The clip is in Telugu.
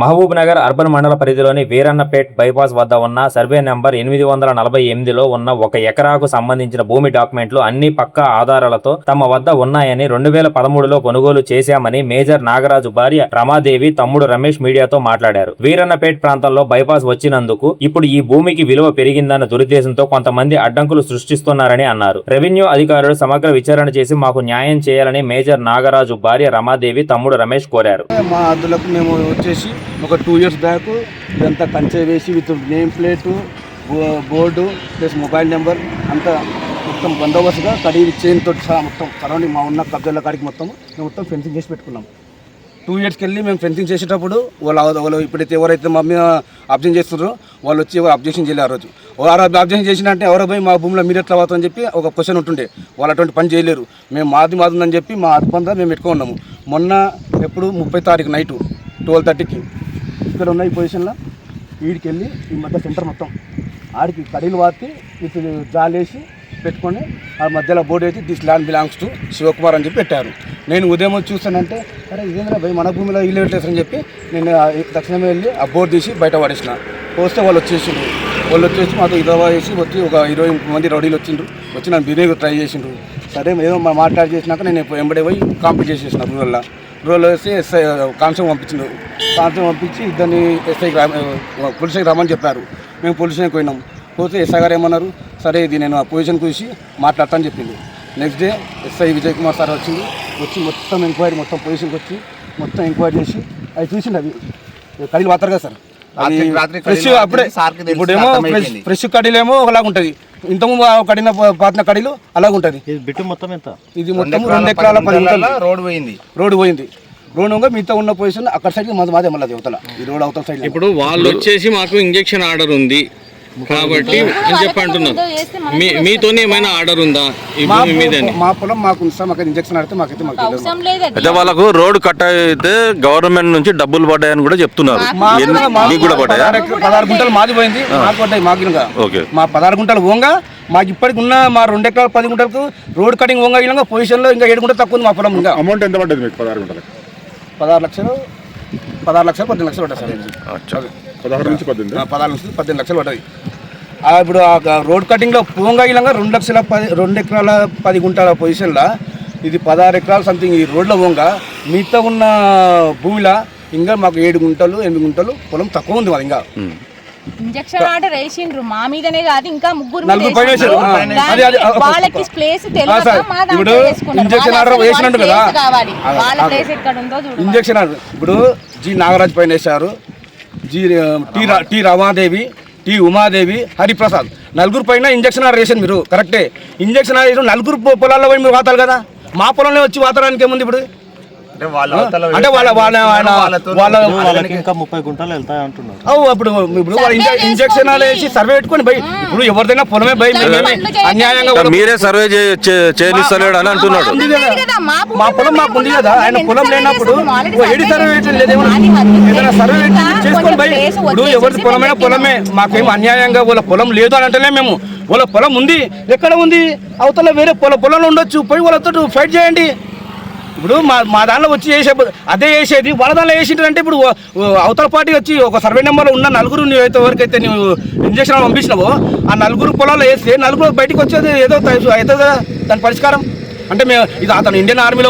మహబూబ్ నగర్ అర్బన్ మండల పరిధిలోని వీరన్నపేట్ బైపాస్ వద్ద ఉన్న సర్వే నెంబర్ 848లో ఉన్న 1 ఎకరాకు సంబంధించిన భూమి డాక్యుమెంట్లు అన్ని పక్కా ఆధారాలతో తమ వద్ద ఉన్నాయని 2013లో కొనుగోలు చేశామని మేజర్ నాగరాజు భార్య రమాదేవి తమ్ముడు రమేష్ మీడియాతో మాట్లాడారు. వీరన్నపేట్ ప్రాంతంలో బైపాస్ వచ్చినందుకు ఇప్పుడు ఈ భూమికి విలువ పెరిగిందన్న దురుద్దేశంతో కొంతమంది అడ్డంకులు సృష్టిస్తున్నారని అన్నారు. రెవెన్యూ అధికారులు సమగ్ర విచారణ చేసి మాకు న్యాయం చేయాలని మేజర్ నాగరాజు భార్య రమాదేవి తమ్ముడు రమేష్ కోరారు. మా అద్దులకు మేము వచ్చేసి ఒక 2 years బ్యాక్ ఇదంతా కంచె వేసి with name plate board plus mobile number అంతా మొత్తం బందోబస్తుగా కడిగి చైన్తో సహా మొత్తం సరౌండింగ్ మా ఉన్న కబ్జాల కాడికి మొత్తం ఫెన్సింగ్ చేసి పెట్టుకున్నాం. 2 yearsకి వెళ్ళి మేము ఫెన్సింగ్ చేసేటప్పుడు వాళ్ళు ఇప్పుడైతే ఎవరైతే మా మీద అబ్జెక్షన్ చేస్తున్నారో వాళ్ళు వచ్చి అబ్జెక్షన్ చేయలేరు. ఆ రోజు అబ్జెక్షన్ చేసినంటే ఎవరో పోయి మా భూమిలో మీరు ఎట్లా అవుతుందని చెప్పి ఒక క్వశ్చన్ ఉంటుండే. వాళ్ళు అటువంటి పని చేయలేరు. మేము మాది ఉందని చెప్పి మా అద్బందా మేము పెట్టుకున్నాము. మొన్న ఎప్పుడు 30 తారీఖు నైటు 12:30కి ఇక్కడ ఉన్న ఈ పొజిషన్లో వీడికి వెళ్ళి ఈ మధ్య సెంటర్ మొత్తం ఆడికి కడీలు వాతి ఇటు జాలేసి పెట్టుకొని ఆ మధ్యలో బోర్డు వేసి this land belongs to Shivakumar అని చెప్పి పెట్టారు. నేను ఉదయం చూస్తానంటే అరే ఇదేంద్రా భయ్ మన భూమిలో ఇల్లు పెట్టేసారని చెప్పి నేను దక్షిణమే వెళ్ళి ఆ బోర్డు తీసి బయట పడేసిన. వస్తే వాళ్ళు వచ్చేసి మాతో ఇదవా వేసి వచ్చి ఒక 20 మంది రౌడీలు వచ్చి నన్ను బిర్యానీ ట్రై చేసిండ్రు. సరే ఏదో మాట్లాడి చేసినాక నేను వెంబడే పోయి కంప్లీట్ చేసేసిన రూరల్లో వేసి ఎస్ఐ కాన్స్టేబుల్ పంపించి ఇద్దరిని పోలీస్ స్టేషన్కి రమ్మని చెప్పారు. మేము పోలీస్ స్టేషన్కి పోయినాం. పోతే ఎస్ఐ గారు ఏమన్నారు, సరే ఇది నేను ఆ పొజిషన్ చూసి మాట్లాడతాను చెప్పింది. Next day SI Vijay Kumar sir వచ్చి మొత్తం ఎంక్వైరీ మొత్తం పొజిషన్కి వచ్చి మొత్తం ఎంక్వైరీ చేసి అవి చూసిండు. అవి కడీలు వాతారు కదా సార్, ఫ్రెష్ అప్పుడే. ఇప్పుడేమో ఫ్రెష్ కడీలేమో ఒకలాగా ఉంటుంది, ఇంతకు కడిన పాతిన కడీలు అలాగ ఉంటుంది. బిట్టు మొత్తం ఎంత? ఇది మొత్తం 2 ఎకరాల 10 గుంటలు రోడ్డు పోయింది. రోడ్డు మిగతా ఉన్న పొజిషన్ అక్కడ సైడ్ మాదే మళ్ళీ అవతల ఈ రోడ్ అవతల సైడ్. ఇప్పుడు వాళ్ళు వచ్చేసి మాకు ఇంజెక్షన్ ఆర్డర్ ఉంది కాబట్టి అని చెప్పి అంటున్నారు. మీతోనే ఏమైనా ఆర్డర్ ఉందా ఈ భూమి మీద? మా పొలం మాకు మాకు ఇంజెక్షన్ ఆడితే మాకైతే అయితే వాళ్ళకు రోడ్డు కట్ అయితే గవర్నమెంట్ నుంచి డబ్బులు పడ్డాయని కూడా చెప్తున్నారు. 16 గుంటలు మాది పోయింది, మాకు పడ్డాయి. మా 16 గుంటలు ఓంగా మాకు ఇప్పటికి ఉన్న మా 2 ఎకరాల 10 గుంటలకు రోడ్ కటింగ్ ఓంగా ఇలా పొజిషన్లో ఇంకా 7 గుంటలు తక్కువ ఉంది మా పొలం. ఇంకా అమౌంట్ ఎంత పడ్డది మీకు? 16 గుంటలకు 16 లక్షలు 15 లక్షలు పడ్డాయి సార్. 16 నుంచి 18 లక్షలు పడ్డాయి. ఇప్పుడు ఆ రోడ్ కటింగ్లో పోంగా ఇలాగా 2 ఎకరాల 10 గుంటల పొజిషన్లో ఇది 16 ఎకరాలు సంథింగ్ ఈ రోడ్లో పోంగా మిగతా ఉన్న భూమిలో ఇంకా మాకు 7 గుంటలు 8 గుంటలు పొలం తక్కువ ఉంది. మాది ఇంకా ఇంజెక్షన్ ఆర్డర్ వేసిండ్రు మా మీదనే కాదు, ఇంకా 3 వాళ్ళకి ప్లేస్ ఇప్పుడు ఇంజెక్షన్ ఆర్డర్ వేసినట్టు కదా. ఇంజెక్షన్ ఆర్డర్ ఇప్పుడు జి నాగరాజ్ పైన వేశారు, టి రమాదేవి, టి ఉమాదేవి, హరిప్రసాద్ 4 పైన ఇంజక్షన్ ఆర్డర్ వేసారు. మీరు కరెక్టే, ఇంజక్షన్ ఆర్డర్ 4 పొలాల్లో పోయి మీరు వాతారు కదా. మా పొలంలో వచ్చి వాతారానికి ఏముంది? ఇప్పుడు అంటే వాళ్ళకి ఇంకా 30 గుంటలు వెళ్తాయి అంటున్నారు. ఇప్పుడు ఇంజక్షన్ వేసి సర్వే పెట్టుకొని భయ్, ఇప్పుడు ఎవరిదైనా పొలమే భయ్, అన్యాయంగా మీరే సర్వే చేయనిస్తలేడు అని అంటున్నాడు. మా పొలం మాకు ఉంది కదా, ఆయన పొలం లేనప్పుడు ఏడి సర్వే ఏదైనా సర్వే చేసుకొని భయ్. ఇప్పుడు ఎవరిది పొలమైనా పొలమే, మాకేం అన్యాయంగా వాళ్ళ పొలం లేదు అని అంటేనే మేము. వాళ్ళ పొలం ఉంది, ఎక్కడ ఉంది? అవతల వేరే పొలంలో ఉండొచ్చు, పోయి వాళ్ళతో ఫైట్ చేయండి. ఇప్పుడు మా దానిలో వచ్చి అదే వేసేది వాళ్ళ దానిలో వేసింటే ఇప్పుడు అవతల పార్టీ వచ్చి ఒక సర్వే నెంబర్లో ఉన్న 4 ఎవరికైతే నువ్వు ఇంజక్షన్ పంపించినావో ఆ 4 పొలాల్లో వేస్తే 4 బయటకు వచ్చేది ఏదో అవుతుంది కదా దాని పరిష్కారం. అంటే మేము ఇది అతను ఇండియన్ ఆర్మీలో